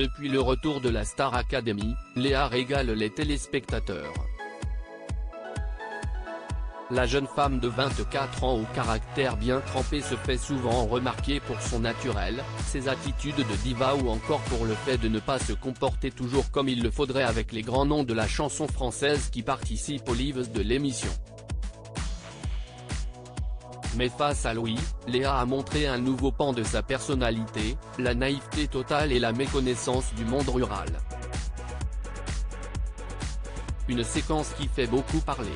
Depuis le retour de la Star Academy, Léa régale les téléspectateurs. La jeune femme de 24 ans au caractère bien trempé se fait souvent remarquer pour son naturel, ses attitudes de diva ou encore pour le fait de ne pas se comporter toujours comme il le faudrait avec les grands noms de la chanson française qui participent aux lives de l'émission. Mais face à Louis, Léa a montré un nouveau pan de sa personnalité, la naïveté totale et la méconnaissance du monde rural. Une séquence qui fait beaucoup parler.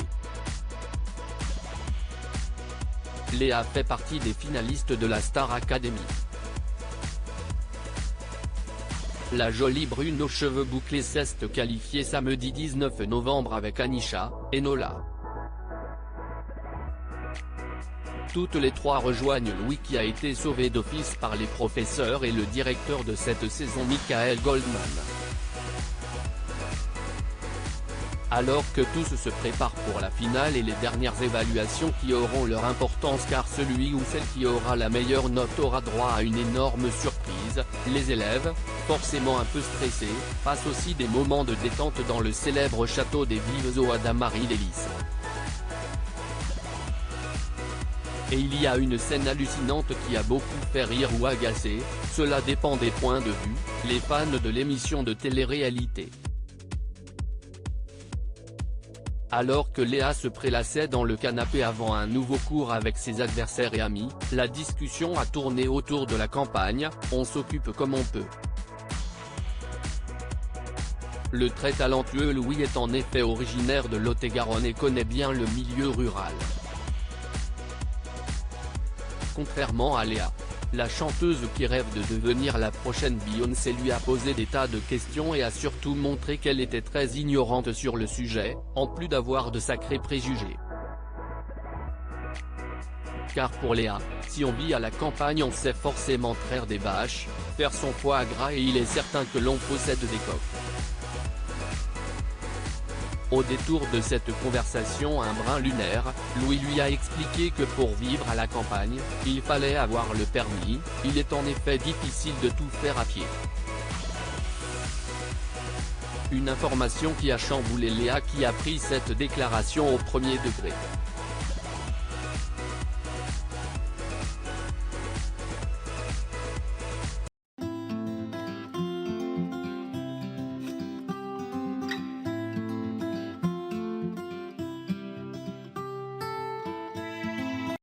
Léa fait partie des finalistes de la Star Academy. La jolie brune aux cheveux bouclés s'est qualifiée samedi 19 novembre avec Anisha, Enola. Toutes les trois rejoignent Louis qui a été sauvé d'office par les professeurs et le directeur de cette saison Michael Goldman. Alors que tous se préparent pour la finale et les dernières évaluations qui auront leur importance car celui ou celle qui aura la meilleure note aura droit à une énorme surprise, les élèves, forcément un peu stressés, passent aussi des moments de détente dans le célèbre château des Vives au Hadamari-les-Lys. Et il y a une scène hallucinante qui a beaucoup fait rire ou agacé, cela dépend des points de vue, les fans de l'émission de télé-réalité. Alors que Léa se prélassait dans le canapé avant un nouveau cours avec ses adversaires et amis, la discussion a tourné autour de la campagne, on s'occupe comme on peut. Le très talentueux Louis est en effet originaire de Lot-et-Garonne et connaît bien le milieu rural. Contrairement à Léa, la chanteuse qui rêve de devenir la prochaine Beyoncé lui a posé des tas de questions et a surtout montré qu'elle était très ignorante sur le sujet, en plus d'avoir de sacrés préjugés. Car pour Léa, si on vit à la campagne on sait forcément traire des vaches, faire son foie gras et il est certain que l'on possède des coqs. Au détour de cette conversation un brin lunaire, Louis lui a expliqué que pour vivre à la campagne, il fallait avoir le permis, il est en effet difficile de tout faire à pied. Une information qui a chamboulé Léa qui a pris cette déclaration au premier degré.